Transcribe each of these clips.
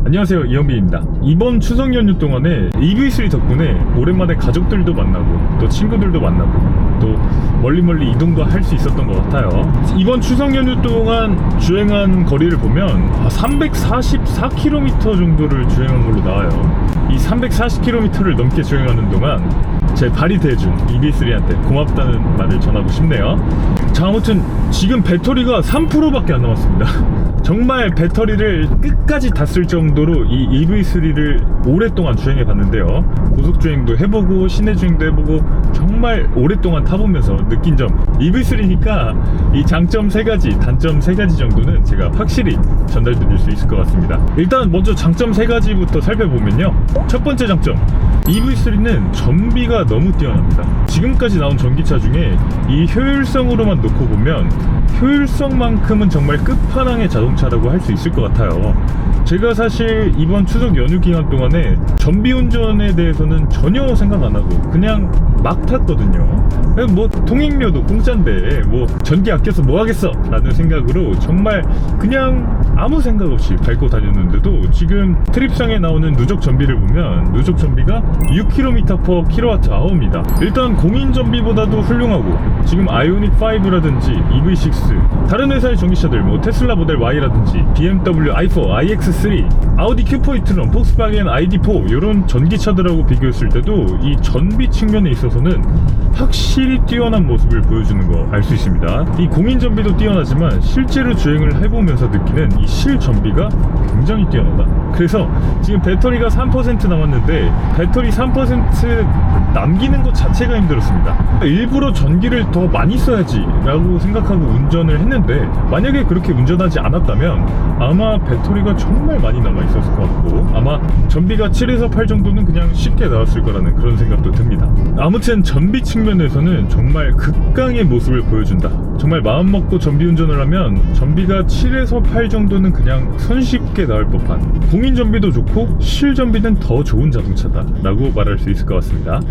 안녕하세요, 이영빈입니다. 이번 추석 연휴 동안에 EV3 덕분에 오랜만에 가족들도 만나고 또 친구들도 만나고 또 멀리 이동도 할 수 있었던 것 같아요. 이번 추석 연휴 동안 주행한 거리를 보면 344km 정도를 주행한 걸로 나와요. 이 340km를 넘게 주행하는 동안 제 발이 대준 EV3한테 고맙다는 말을 전하고 싶네요. 자, 아무튼 지금 배터리가 3%밖에 안 남았습니다. 정말 배터리를 끝까지 다 쓸 정도로 이 EV3를 오랫동안 주행해 봤는데요. 고속주행도 해보고 시내주행도 해보고 정말 오랫동안 타보면서 느낀 점, EV3니까 이 장점 3가지, 단점 3가지 정도는 제가 확실히 전달드릴 수 있을 것 같습니다. 일단 먼저 장점 3가지부터 살펴보면요, 첫 번째 장점, EV3는 전비가 너무 뛰어납니다. 지금까지 나온 전기차 중에 이 효율성으로만 놓고 보면 효율성만큼은 정말 끝판왕의 자동차라고 할 수 있을 것 같아요. 제가 사실 이번 추석 연휴 기간 동안에 전비 운전에 대해서는 전혀 생각 안 하고 그냥 막 탔거든요. 뭐 통행료도 공짜인데 뭐 전기 아껴서 뭐 하겠어 라는 생각으로 정말 그냥 아무 생각 없이 밟고 다녔는데도 지금 트립상에 나오는 누적 전비를 보면 누적 전비가 6km/kWh입니다. 일단 공인 전비보다도 훌륭하고 지금 아이오닉 5라든지 EV6, 다른 회사의 전기차들 뭐 테슬라 모델 Y라든지 BMW i4, iX3, 아우디 Q4 e-tron, 폭스바겐 ID4 이런 전기차들하고 비교했을 때도 이 전비 측면에 있어서는 확실히 뛰어난 모습을 보여주는 거 알 수 있습니다. 이 공인 전비도 뛰어나지만 실제로 주행을 해보면서 느끼는 이 실전비가 굉장히 뛰어나다. 그래서 지금 배터리가 3% 남았는데 배터리 3% 남기는 것 자체가 힘들었습니다. 일부러 전기를 더 많이 써야지 라고 생각하고 운전을 했는데 만약에 그렇게 운전하지 않았다면 아마 배터리가 정말 많이 남아 있었을 것 같고 아마 전비가 7에서 8 정도는 그냥 쉽게 나왔을 거라는 그런 생각도 듭니다. 아무튼 전비 측면에서는 정말 극강의 모습을 보여준다. 정말 마음먹고 전비 운전을 하면 전비가 7에서 8 정도는 그냥 손쉽게 나올 법한, 공인 전비도 좋고 실 전비는 더 좋은 자동차다 라고 말할 수 있을 것 같습니다.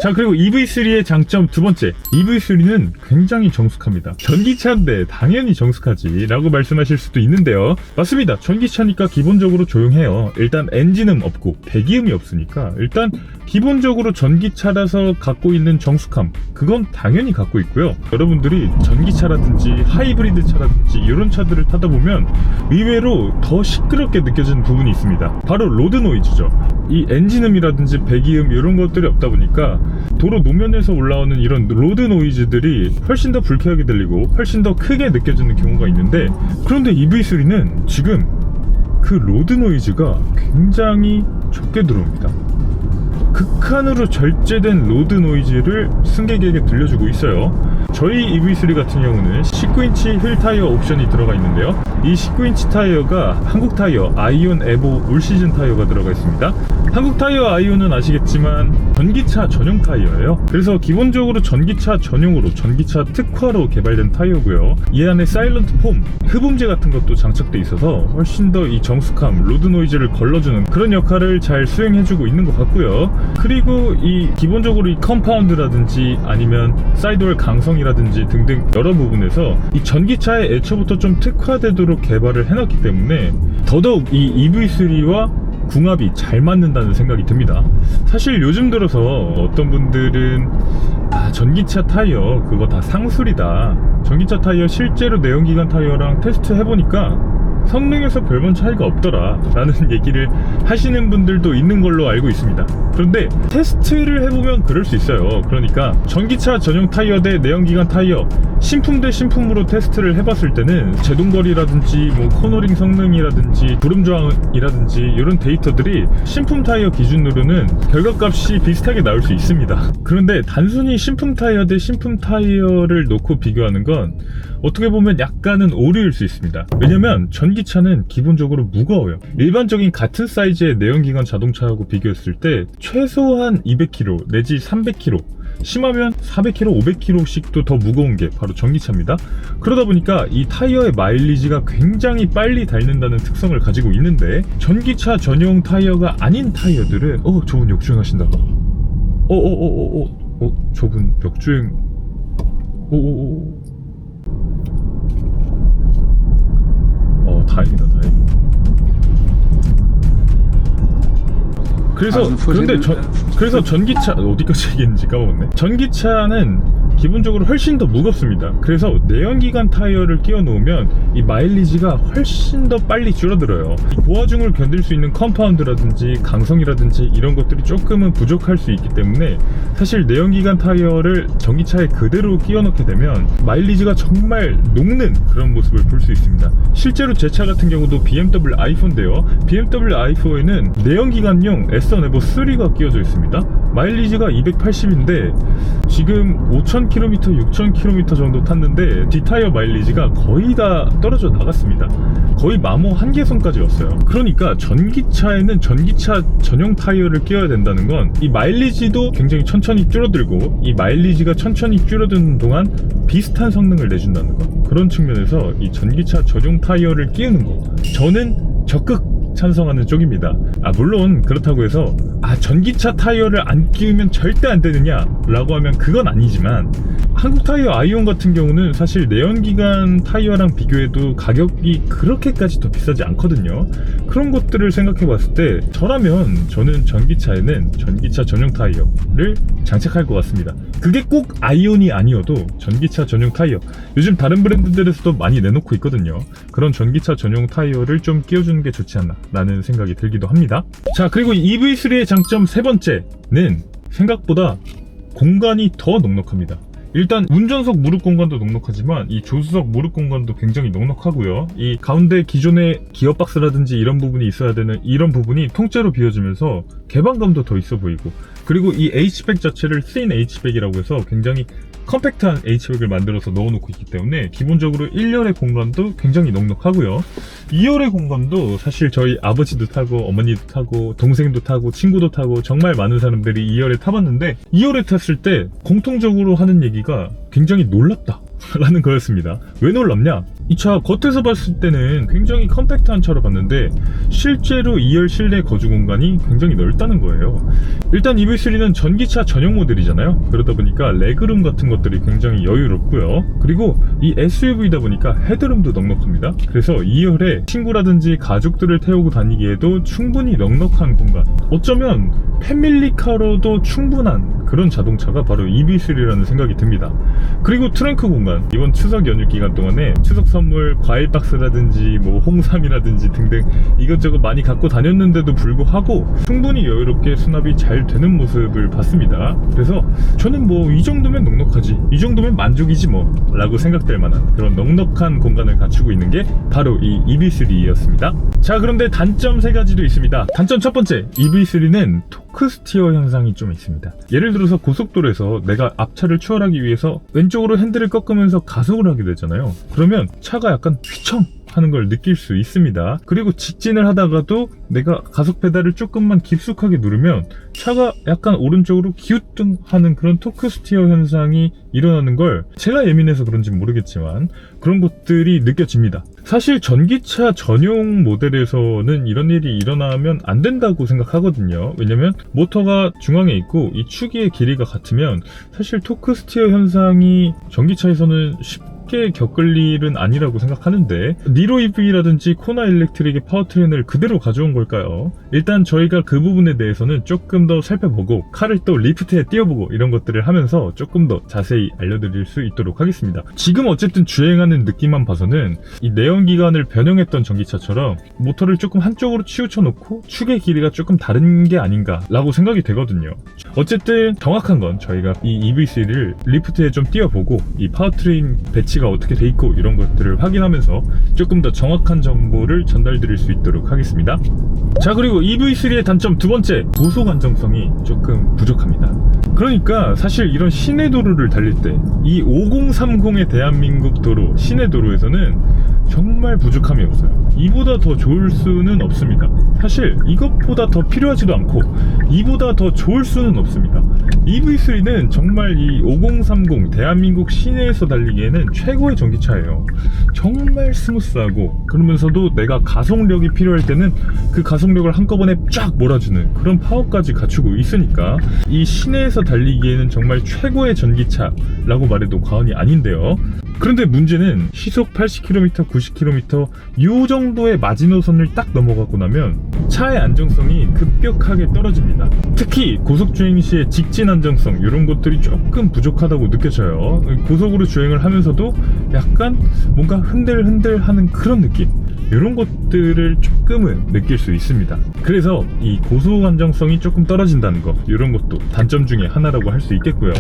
자, 그리고 EV3의 장점 두 번째, EV3는 굉장히 정숙합니다. 전기차인데 당연히 정숙하지 라고 말씀하실 수도 있는데요, 맞습니다. 전기차니까 기본적으로 조용해요. 일단 엔진음 없고 배기음이 없으니까 일단 기본적으로 전기차라서 갖고 있는 정숙함, 그건 당연히 갖고 있고요. 여러분들이 전기차라든지 하이브리드 차라든지 이런 차들을 타다 보면 의외로 더 시끄럽게 느껴지는 부분이 있습니다. 바로 로드 노이즈죠. 이 엔진음이라든지 배기음 이런 것들이 없다 보니까 도로 노면에서 올라오는 이런 로드 노이즈들이 훨씬 더 불쾌하게 들리고 훨씬 더 크게 느껴지는 경우가 있는데, 그런데 EV3는 지금 그 로드 노이즈가 굉장히 적게 들어옵니다. 극한으로 절제된 로드 노이즈를 승객에게 들려주고 있어요. 저희 EV3 같은 경우는 19인치 휠 타이어 옵션이 들어가 있는데요, 이 19인치 타이어가 한국 타이어 아이온 에보 올 시즌 타이어가 들어가 있습니다. 한국 타이어 아이온은 아시겠지만 전기차 전용 타이어예요. 그래서 기본적으로 전기차 전용으로, 전기차 특화로 개발된 타이어고요. 이 안에 사일런트 폼, 흡음재 같은 것도 장착돼 있어서 훨씬 더 이 정숙함, 로드 노이즈를 걸러주는 그런 역할을 잘 수행해주고 있는 것 같고요. 그리고 이 기본적으로 이 컴파운드라든지 아니면 사이드월 강성이라든지 등등 여러 부분에서 이 전기차에 애초부터 좀 특화되도록 개발을 해놨기 때문에 더더욱 이 EV3와 궁합이 잘 맞는다는 생각이 듭니다. 사실 요즘 들어서 어떤 분들은 전기차 타이어 그거 다 상술이다, 전기차 타이어 실제로 내연기관 타이어랑 테스트 해보니까 성능에서 별반 차이가 없더라 라는 얘기를 하시는 분들도 있는 걸로 알고 있습니다. 그런데 테스트를 해보면 그럴 수 있어요. 그러니까 전기차 전용 타이어 대 내연기관 타이어 신품 대 신품으로 테스트를 해봤을 때는 제동거리라든지 뭐 코너링 성능이라든지 구름 저항이라든지 이런 데이터들이 신품 타이어 기준으로는 결과값이 비슷하게 나올 수 있습니다. 그런데 단순히 신품 타이어 대 신품 타이어를 놓고 비교하는 건 어떻게 보면 약간은 오류일 수 있습니다. 왜냐면 전기차는 기본적으로 무거워요. 일반적인 같은 사이즈의 내연기관 자동차하고 비교했을 때 최소한 200kg 내지 300kg, 심하면 400kg, 500kg씩도 더 무거운 게 바로 전기차입니다. 그러다 보니까 이 타이어의 마일리지가 굉장히 빨리 닳는다는 특성을 가지고 있는데, 전기차 전용 타이어가 아닌 타이어들은 저분 역주행 하신다, 저분 역주행, 다행이다. 그래서 전기차 어디까지 얘기했는지 까먹었네. 전기차는 기본적으로 훨씬 더 무겁습니다. 그래서 내연기관 타이어를 끼워 놓으면 이 마일리지가 훨씬 더 빨리 줄어들어요. 이 고하중을 견딜 수 있는 컴파운드라든지 강성이라든지 이런 것들이 조금은 부족할 수 있기 때문에 사실 내연기관 타이어를 전기차에 그대로 끼워 넣게 되면 마일리지가 정말 녹는 그런 모습을 볼 수 있습니다. 실제로 제 차 같은 경우도 BMW i4인데요. BMW i4에는 내연기관용 S1 EVO 3가 끼워져 있습니다. 마일리지가 280인데 지금 5,000km, 6,000km 정도 탔는데 뒷타이어 마일리지가 거의 다 떨어져 나갔습니다. 거의 마모 한계선까지 왔어요. 그러니까 전기차에는 전기차 전용 타이어를 끼워야 된다는 건 이 마일리지도 굉장히 천천히 줄어들고 이 마일리지가 천천히 줄어드는 동안 비슷한 성능을 내준다는 거. 그런 측면에서 이 전기차 전용 타이어를 끼우는 거 저는 적극 찬성하는 쪽입니다. 물론 그렇다고 해서 전기차 타이어를 안 끼우면 절대 안 되느냐 라고 하면 그건 아니지만 한국 타이어 아이온 같은 경우는 사실 내연기관 타이어랑 비교해도 가격이 그렇게까지 더 비싸지 않거든요. 그런 것들을 생각해 봤을 때 저는 전기차에는 전기차 전용 타이어를 장착할 것 같습니다. 그게 꼭 아이온이 아니어도 전기차 전용 타이어, 요즘 다른 브랜드들에서도 많이 내놓고 있거든요. 그런 전기차 전용 타이어를 좀 끼워주는 게 좋지 않나 라는 생각이 들기도 합니다. 자, 그리고 EV3의 장점 세 번째는 생각보다 공간이 더 넉넉합니다. 일단 운전석 무릎 공간도 넉넉하지만 이 조수석 무릎 공간도 굉장히 넉넉하고요. 이 가운데 기존의 기어박스라든지 이런 부분이 있어야 되는 이런 부분이 통째로 비워지면서 개방감도 더 있어 보이고, 그리고 이 H백 자체를 Thin H백이라고 해서 굉장히 컴팩트한 H백을 만들어서 넣어놓고 있기 때문에 기본적으로 1열의 공간도 굉장히 넉넉하고요. 2열의 공간도 사실 저희 아버지도 타고 어머니도 타고 동생도 타고 친구도 타고 정말 많은 사람들이 2열에 타봤는데 2열에 탔을 때 공통적으로 하는 얘기가 굉장히 놀랍다 라는 거였습니다. 왜 놀랍냐? 이 차 겉에서 봤을 때는 굉장히 컴팩트한 차로 봤는데 실제로 2열 실내 거주 공간이 굉장히 넓다는 거예요. 일단 EV3는 전기차 전용 모델이잖아요. 그러다 보니까 레그룸 같은 것들이 굉장히 여유롭고요. 그리고 이 SUV다 보니까 헤드룸도 넉넉합니다. 그래서 2열에 친구라든지 가족들을 태우고 다니기에도 충분히 넉넉한 공간, 어쩌면 패밀리카로도 충분한 그런 자동차가 바로 EV3라는 생각이 듭니다. 그리고 트렁크 공간, 이번 추석 연휴 기간 동안에 추석 선물 과일 박스라든지 뭐 홍삼이라든지 등등 이것저것 많이 갖고 다녔는데도 불구하고 충분히 여유롭게 수납이 잘 되는 모습을 봤습니다. 그래서 저는 뭐 이 정도면 넉넉하지, 이 정도면 만족이지 뭐 라고 생각될 만한 그런 넉넉한 공간을 갖추고 있는 게 바로 이 EV3였습니다. 자, 그런데 단점 세 가지도 있습니다. 단점 첫 번째, EV3는 토크 스티어 현상이 좀 있습니다. 예를 들어서 고속도로에서 내가 앞차를 추월하기 위해서 왼쪽으로 핸들을 꺾으면서 가속을 하게 되잖아요. 그러면 차가 약간 휘청 하는 걸 느낄 수 있습니다. 그리고 직진을 하다가도 내가 가속 페달을 조금만 깊숙하게 누르면 차가 약간 오른쪽으로 기우뚱 하는 그런 토크 스티어 현상이 일어나는 걸 제가 예민해서 그런지 모르겠지만 그런 것들이 느껴집니다. 사실 전기차 전용 모델에서는 이런 일이 일어나면 안 된다고 생각하거든요. 왜냐면 모터가 중앙에 있고 이 축의 길이가 같으면 사실 토크 스티어 현상이 전기차에서는 쉽게 겪을 일은 아니라고 생각하는데 니로 EV라든지 코나 일렉트릭의 파워트레인을 그대로 가져온 걸까요? 일단 저희가 그 부분에 대해서는 조금 더 살펴보고 칼을 또 리프트에 띄워보고 이런 것들을 하면서 조금 더 자세히 알려드릴 수 있도록 하겠습니다. 지금 어쨌든 주행하는 느낌만 봐서는 이 내연기관을 변형했던 전기차처럼 모터를 조금 한쪽으로 치우쳐 놓고 축의 길이가 조금 다른 게 아닌가 라고 생각이 되거든요. 어쨌든 정확한 건 저희가 이 EV3를 리프트에 좀 띄워보고 이 파워트레인 배치가 어떻게 돼 있고 이런 것들을 확인하면서 조금 더 정확한 정보를 전달드릴 수 있도록 하겠습니다. 자, 그리고 EV3의 단점 두 번째, 고속 안정성이 조금 부족합니다. 그러니까 사실 이런 시내 도로를 달릴 때 이 5030의 대한민국 도로, 시내 도로에서는 정말 부족함이 없어요. 이보다 더 좋을 수는 없습니다. 사실 이것보다 더 필요하지도 않고 이보다 더 좋을 수는 없습니다. EV3는 정말 이 5030 대한민국 시내에서 달리기에는 최고의 전기차예요. 정말 스무스하고 그러면서도 내가 가속력이 필요할 때는 그 가속력을 한꺼번에 쫙 몰아주는 그런 파워까지 갖추고 있으니까 이 시내에서 달리기에는 정말 최고의 전기차라고 말해도 과언이 아닌데요. 그런데 문제는 시속 80km, 90km 이 정도의 마지노선을 딱 넘어가고 나면 차의 안정성이 급격하게 떨어집니다. 특히 고속주행 시의 직진 안정성 이런 것들이 조금 부족하다고 느껴져요. 고속으로 주행을 하면서도 약간 뭔가 흔들흔들하는 그런 느낌, 이런 것들을 조금은 느낄 수 있습니다. 그래서 이 고속 안정성이 조금 떨어진다는 거, 이런 것도 단점 중에 하나라고 할 수 있겠고요.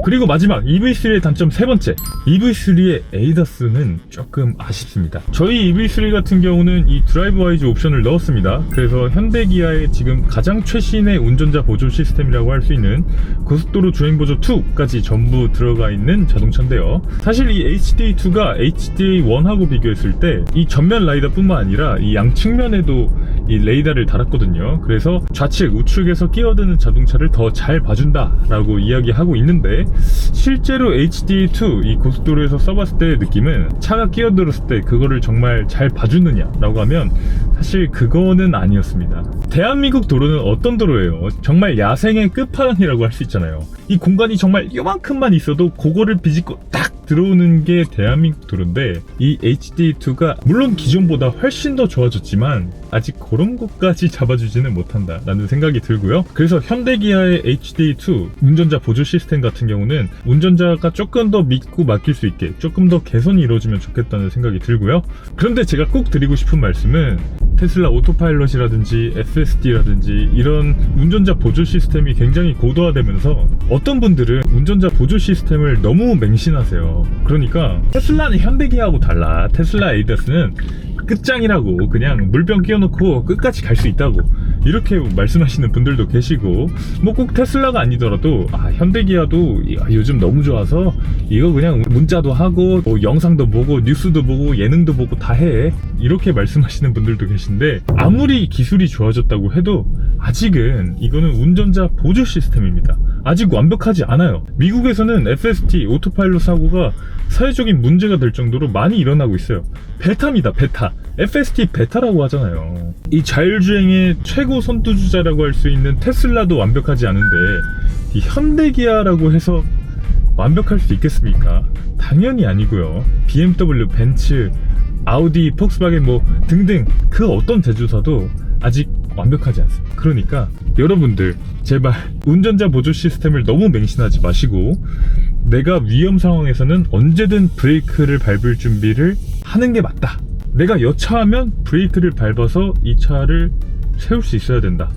그리고 마지막 EV3의 단점 세 번째, EV3의 ADAS는 조금 아쉽습니다. 저희 EV3 같은 경우는 이 드라이브 와이즈 옵션을 넣었습니다. 그래서 현대기아의 지금 가장 최신의 운전자 보조 시스템이라고 할 수 있는 고속도로 주행 보조 2까지 전부 들어가 있는 자동차인데요. 사실 이 HDA2가 HDA1하고 비교했을 때 이 전면 라이더 뿐만 아니라 이 양측면에도 이 레이더를 달았거든요. 그래서 좌측, 우측에서 끼어드는 자동차를 더 잘 봐준다 라고 이야기하고 있는데, 실제로 HDA2 이 고속도로에서 써봤을 때의 느낌은 차가 끼어들었을 때 그거를 정말 잘 봐주느냐 라고 하면 사실 그거는 아니었습니다. 대한민국 도로는 어떤 도로예요? 정말 야생의 끝판왕이라고 할 수 있잖아요. 이 공간이 정말 요만큼만 있어도 그거를 비집고 딱 들어오는 게 대한민국 도로인데, 이 HDA2가 물론 기존보다 훨씬 더 좋아졌지만 아직 그런 것까지 잡아주지는 못한다 라는 생각이 들고요. 그래서 현대기아의 HDA2 운전자 보조 시스템 같은 경우는 운전자가 조금 더 믿고 맡길 수 있게 조금 더 개선이 이루어지면 좋겠다는 생각이 들고요. 그런데 제가 꼭 드리고 싶은 말씀은 테슬라 오토파일럿이라든지 FSD라든지 이런 운전자 보조 시스템이 굉장히 고도화되면서 어떤 분들은 운전자 보조 시스템을 너무 맹신하세요. 그러니까 테슬라는 현대기아하고 달라, 테슬라 ADAS는 끝장이라고, 그냥 물병 끼워놓고 끝까지 갈 수 있다고 이렇게 말씀하시는 분들도 계시고, 뭐 꼭 테슬라가 아니더라도 현대기아도 요즘 너무 좋아서 이거 그냥 문자도 하고 뭐 영상도 보고 뉴스도 보고 예능도 보고 다 해, 이렇게 말씀하시는 분들도 계신데, 아무리 기술이 좋아졌다고 해도 아직은 이거는 운전자 보조 시스템입니다. 아직 완벽하지 않아요. 미국에서는 FSD 오토파일럿 사고가 사회적인 문제가 될 정도로 많이 일어나고 있어요. 베타입니다, 베타. FSD 베타라고 하잖아요. 이 자율주행의 최고 선두주자라고 할 수 있는 테슬라도 완벽하지 않은데 이 현대기아라고 해서 완벽할 수 있겠습니까? 당연히 아니고요. BMW, 벤츠, 아우디, 폭스바겐 뭐 등등 그 어떤 제조사도 아직 완벽하지 않습니다. 그러니까 여러분들 제발 운전자 보조 시스템을 너무 맹신하지 마시고, 내가 위험 상황에서는 언제든 브레이크를 밟을 준비를 하는 게 맞다. 내가 여차하면 브레이크를 밟아서 이 차를 세울 수 있어야 된다.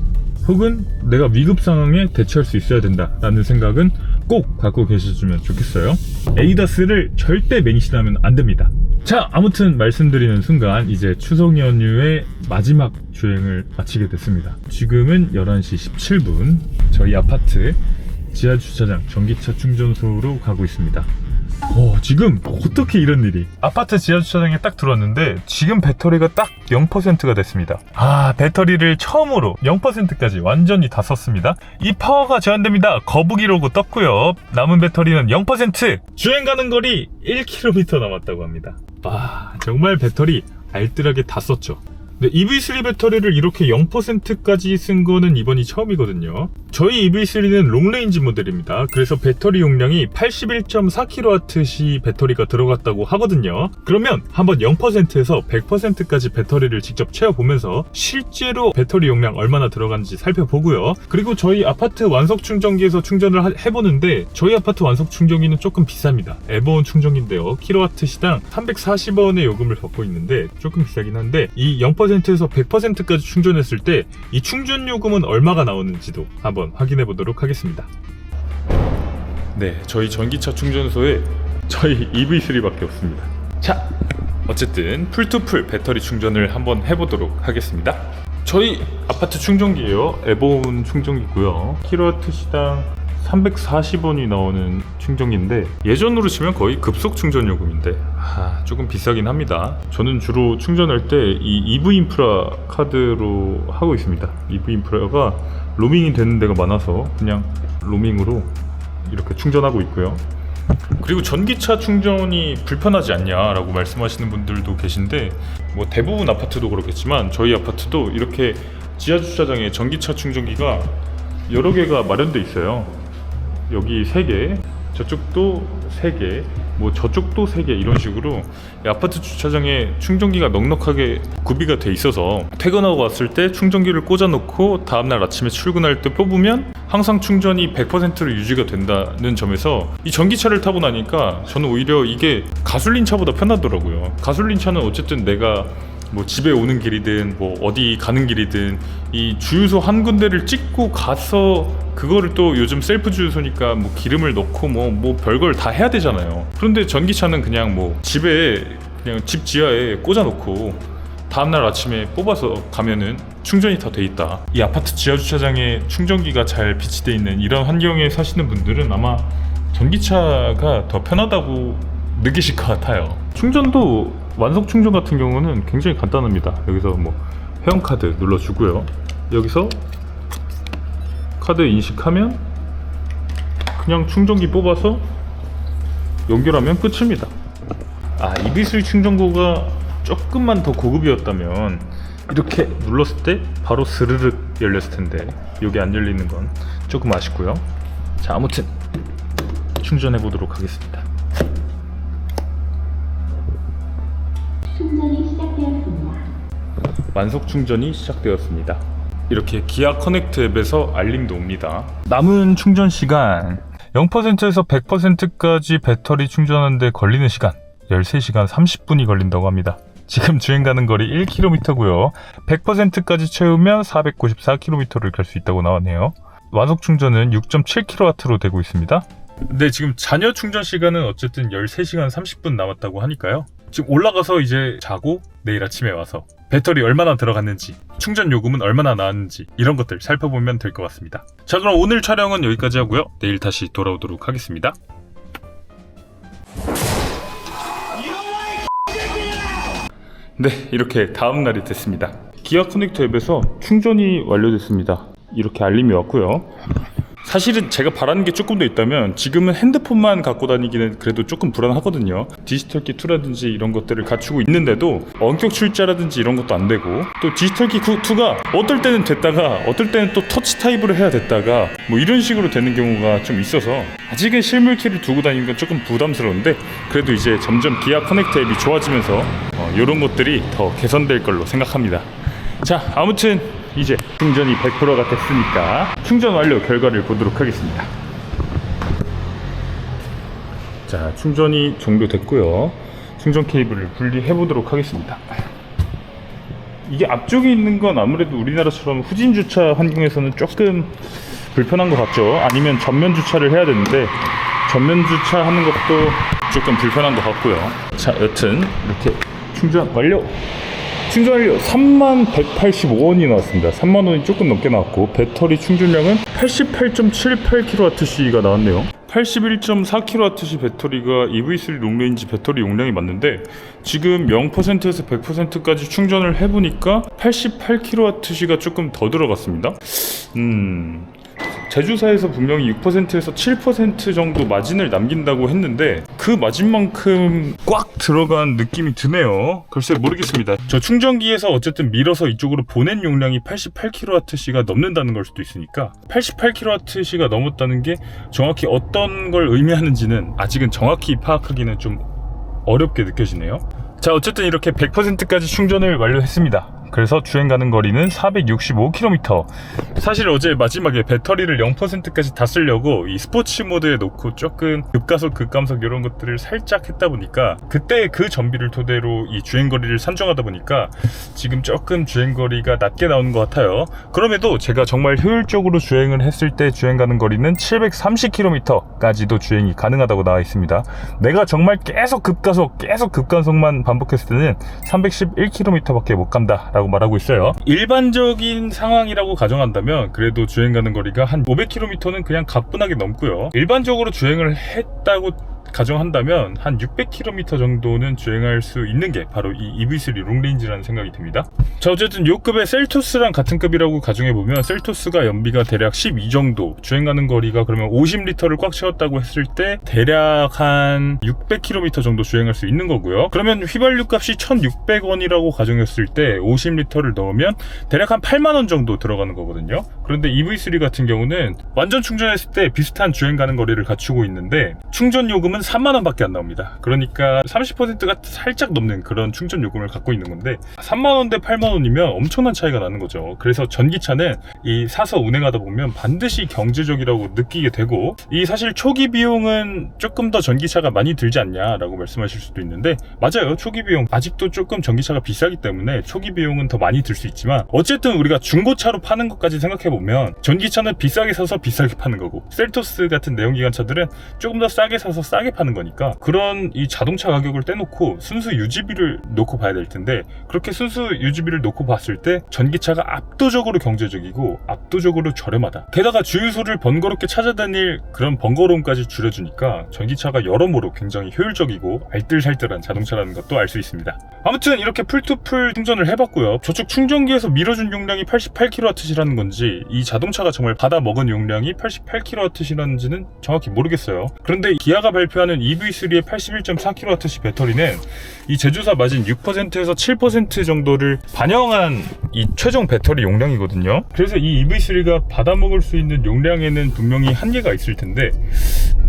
혹은 내가 위급 상황에 대처할 수 있어야 된다 라는 생각은 꼭 갖고 계셔주면 좋겠어요. ADAS를 절대 맹신하면 안 됩니다. 자, 아무튼 말씀드리는 순간 이제 추석 연휴의 마지막 주행을 마치게 됐습니다. 지금은 11시 17분 저희 아파트 지하주차장 전기차 충전소로 가고 있습니다. 지금 어떻게 이런 일이. 아파트 지하주차장에 딱 들어왔는데 지금 배터리가 딱 0%가 됐습니다. 배터리를 처음으로 0%까지 완전히 다 썼습니다. 이 파워가 제한됩니다. 거북이로고 떴고요. 남은 배터리는 0%. 주행 가는 거리 1km 남았다고 합니다. 정말 배터리 알뜰하게 다 썼죠. 근데 EV3 배터리를 이렇게 0%까지 쓴 거는 이번이 처음이거든요. 저희 EV3는 롱레인지 모델입니다. 그래서 배터리 용량이 81.4kWh 배터리가 들어갔다고 하거든요. 그러면 한번 0%에서 100%까지 배터리를 직접 채워보면서 실제로 배터리 용량 얼마나 들어간지 살펴보고요. 그리고 저희 아파트 완속 충전기에서 충전을 해보는데 저희 아파트 완속 충전기는 조금 비쌉니다. 에버온 충전기인데요. 킬로와트 시당 340원의 요금을 받고 있는데 조금 비싸긴 한데, 이 0%에서 100%까지 충전했을 때 이 충전 요금은 얼마가 나오는지도 한번 확인해 보도록 하겠습니다. 네, 저희 전기차 충전소에 저희 EV3밖에 없습니다. 자, 어쨌든 풀투풀 배터리 충전을 한번 해보도록 하겠습니다. 저희 아파트 충전기예요. 에버온 충전기고요. 킬로와트 시당 340원이 나오는 충전기인데 예전으로 치면 거의 급속 충전 요금인데 조금 비싸긴 합니다. 저는 주로 충전할 때 이 EV인프라 카드로 하고 있습니다. EV인프라가 로밍이 되는 데가 많아서 그냥 로밍으로 이렇게 충전하고 있고요. 그리고 전기차 충전이 불편하지 않냐라고 말씀하시는 분들도 계신데, 뭐 대부분 아파트도 그렇겠지만 저희 아파트도 이렇게 지하주차장에 전기차 충전기가 여러 개가 마련돼 있어요. 여기 3개, 저쪽도 3개, 뭐 저쪽도 3개 이런 식으로 아파트 주차장에 충전기가 넉넉하게 구비가 돼 있어서 퇴근하고 왔을 때 충전기를 꽂아놓고 다음날 아침에 출근할 때 뽑으면 항상 충전이 100%로 유지가 된다는 점에서 이 전기차를 타고 나니까 저는 오히려 이게 가솔린 차보다 편하더라고요. 가솔린 차는 어쨌든 내가 뭐 집에 오는 길이든 뭐 어디 가는 길이든 이 주유소 한 군데를 찍고 가서 그거를 또 요즘 셀프 주유소니까 뭐 기름을 넣고 뭐 별걸 다 해야 되잖아요. 그런데 전기차는 그냥 뭐 집에 그냥 집 지하에 꽂아놓고 다음날 아침에 뽑아서 가면은 충전이 다 돼 있다. 이 아파트 지하 주차장에 충전기가 잘 비치돼 있는 이런 환경에 사시는 분들은 아마 전기차가 더 편하다고 느끼실 것 같아요. 충전도 완속 충전 같은 경우는 굉장히 간단합니다. 여기서 뭐 회원카드 눌러주고요. 여기서 카드 인식하면 그냥 충전기 뽑아서 연결하면 끝입니다. EV3 충전구가 조금만 더 고급이었다면 이렇게 눌렀을 때 바로 스르륵 열렸을 텐데 이게 안 열리는 건 조금 아쉽고요. 자, 아무튼 충전해 보도록 하겠습니다. 충전이 시작되었습니다. 만속 충전이 시작되었습니다. 이렇게 기아 커넥트 앱에서 알림도 옵니다. 남은 충전 시간 0%에서 100%까지 배터리 충전하는데 걸리는 시간 13시간 30분이 걸린다고 합니다. 지금 주행 가는 거리 1km고요. 100%까지 채우면 494km를 갈 수 있다고 나왔네요. 완속 충전은 6.7kW로 되고 있습니다. 근데 지금 잔여 충전 시간은 어쨌든 13시간 30분 남았다고 하니까요. 지금 올라가서 이제 자고 내일 아침에 와서 배터리 얼마나 들어갔는지, 충전 요금은 얼마나 나왔는지 이런 것들 살펴보면 될 것 같습니다. 자, 그럼 오늘 촬영은 여기까지 하고요. 내일 다시 돌아오도록 하겠습니다. 네, 이렇게 다음 날이 됐습니다. 기아 커넥터 앱에서 충전이 완료됐습니다. 이렇게 알림이 왔고요. 사실은 제가 바라는 게 조금 더 있다면 지금은 핸드폰만 갖고 다니기는 그래도 조금 불안하거든요. 디지털키 2라든지 이런 것들을 갖추고 있는데도 원격 출자라든지 이런 것도 안 되고, 또 디지털키 2가 어떨 때는 됐다가 어떨 때는 또 터치 타입으로 해야 됐다가 뭐 이런 식으로 되는 경우가 좀 있어서 아직은 실물키를 두고 다니는 건 조금 부담스러운데, 그래도 이제 점점 기아 커넥트 앱이 좋아지면서 이런 것들이 더 개선될 걸로 생각합니다. 자, 아무튼 이제 충전이 100%가 됐으니까 충전 완료 결과를 보도록 하겠습니다. 자, 충전이 종료됐고요. 충전 케이블을 분리해 보도록 하겠습니다. 이게 앞쪽에 있는 건 아무래도 우리나라처럼 후진 주차 환경에서는 조금 불편한 것 같죠. 아니면 전면 주차를 해야 되는데 전면 주차하는 것도 조금 불편한 것 같고요. 자, 여튼 이렇게 충전 완료. 충전료 3185원이 나왔습니다. 3만원이 조금 넘게 나왔고, 배터리 충전량은 88.78kWh가 나왔네요. 81.4kWh 배터리가 EV3 롱레인지 배터리 용량이 맞는데, 지금 0%에서 100%까지 충전을 해보니까 88kWh가 조금 더 들어갔습니다. 제조사에서 분명히 6%에서 7% 정도 마진을 남긴다고 했는데 그 마진만큼 꽉 들어간 느낌이 드네요. 글쎄 모르겠습니다. 저 충전기에서 어쨌든 밀어서 이쪽으로 보낸 용량이 88kWh가 넘는다는 걸 수도 있으니까 88kWh가 넘었다는 게 정확히 어떤 걸 의미하는지는 아직은 정확히 파악하기는 좀 어렵게 느껴지네요. 자, 어쨌든 이렇게 100%까지 충전을 완료했습니다. 그래서 주행 가는 거리는 465km. 사실 어제 마지막에 배터리를 0%까지 다 쓰려고 이 스포츠 모드에 놓고 조금 급가속 급감속 이런 것들을 살짝 했다 보니까 그때 그 전비를 토대로 이 주행 거리를 산정하다 보니까 지금 조금 주행 거리가 낮게 나오는 것 같아요. 그럼에도 제가 정말 효율적으로 주행을 했을 때 주행 가는 거리는 730km까지도 주행이 가능하다고 나와 있습니다. 내가 정말 계속 급가속만 반복했을 때는 311km밖에 못 간다 라고 말하고 있어요. 일반적인 상황이라고 가정한다면 그래도 주행 가는 거리가 한 500km는 그냥 가뿐하게 넘고요. 일반적으로 주행을 했다고 가정한다면 한 600km 정도는 주행할 수 있는 게 바로 이 EV3 롱레인지라는 생각이 듭니다. 자, 어쨌든 요 급의 셀토스랑 같은 급이라고 가정해보면 셀토스가 연비가 대략 12 정도, 주행가는 거리가 그러면 50리터를 꽉 채웠다고 했을 때 대략 한 600km 정도 주행할 수 있는 거고요. 그러면 휘발유 값이 1,600원이라고 가정했을 때 50리터를 넣으면 대략 한 8만원 정도 들어가는 거거든요. 그런데 EV3 같은 경우는 완전 충전했을 때 비슷한 주행 가는 거리를 갖추고 있는데 충전 요금은 요금은 3만원밖에 안 나옵니다. 그러니까 30%가 살짝 넘는 그런 충전 요금을 갖고 있는 건데 3만원 대 8만원이면 엄청난 차이가 나는 거죠. 그래서 전기차는 이 사서 운행하다 보면 반드시 경제적이라고 느끼게 되고, 이 사실 초기 비용은 조금 더 전기차가 많이 들지 않냐라고 말씀하실 수도 있는데, 맞아요. 초기 비용 아직도 조금 전기차가 비싸기 때문에 초기 비용은 더 많이 들 수 있지만, 어쨌든 우리가 중고차로 파는 것까지 생각해보면 전기차는 비싸게 사서 비싸게 파는 거고, 셀토스 같은 내연기관차들은 조금 더 싸게 사서 싸게 파는 거니까, 그런 이 자동차 가격을 떼놓고 순수 유지비를 놓고 봐야 될 텐데, 그렇게 순수 유지비를 놓고 봤을 때 전기차가 압도적으로 경제적이고 압도적으로 저렴하다. 게다가 주유소를 번거롭게 찾아다닐 그런 번거로움까지 줄여주니까 전기차가 여러모로 굉장히 효율적이고 알뜰살뜰한 자동차라는 것도 알 수 있습니다. 아무튼 이렇게 풀투풀 충전을 해봤고요. 저쪽 충전기에서 밀어준 용량이 88kWh라는 건지, 이 자동차가 정말 받아 먹은 용량이 88kWh라는지는 정확히 모르겠어요. 그런데 기아가 발표하는 EV3의 81.4kWh 배터리는 이 제조사 마진 6%에서 7% 정도를 반영한 이 최종 배터리 용량이거든요. 그래서 이 EV3가 받아먹을 수 있는 용량에는 분명히 한계가 있을 텐데,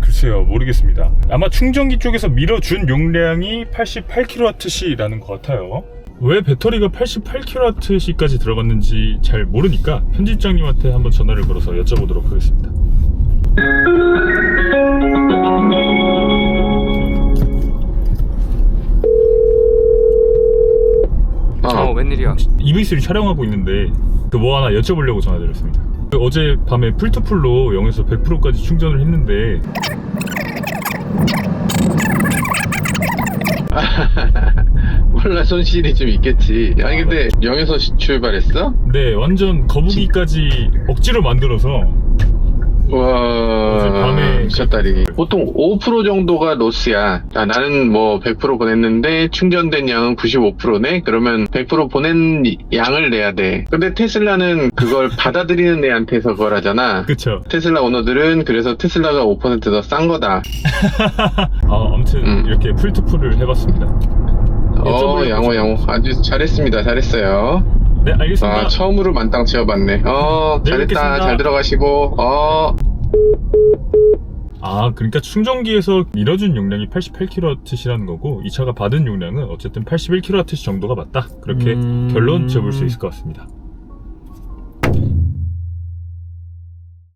글쎄요, 모르겠습니다. 아마 충전기 쪽에서 밀어준 용량이 88kWh라는 것 같아요. 왜 배터리가 88kWh까지 들어갔는지 잘 모르니까 편집장님한테 한번 전화를 걸어서 여쭤보도록 하겠습니다. 웬일이야? EV3 촬영하고 있는데 뭐 하나 여쭤보려고 전화드렸습니다. 어제 밤에 풀투풀로 0에서 100%까지 충전을 했는데 몰라, 손실이 좀 있겠지. 아니 근데 0에서 출발했어? 네, 완전 거북이까지 억지로 만들어서 어제 와, 밤에 미쳤다리. 보통 5% 정도가 로스야. 나는 뭐 100% 보냈는데 충전된 양은 95%네? 그러면 100% 보낸 양을 내야 돼. 근데 테슬라는 그걸 받아들이는 애한테서 그걸 하잖아. 그쵸. 테슬라 오너들은 그래서 테슬라가 5% 더 싼 거다. 아무튼 이렇게 풀투풀을 해봤습니다. 양호. 아주 잘했습니다. 잘했어요. 네, 알겠습니다. 처음으로 만땅 치워봤네. 네, 잘했다. 알겠습니다. 잘 들어가시고. 그러니까 충전기에서 밀어준 용량이 88kWh라는 거고, 이 차가 받은 용량은 어쨌든 81kWh 정도가 맞다. 그렇게 결론 지어볼 수 있을 것 같습니다.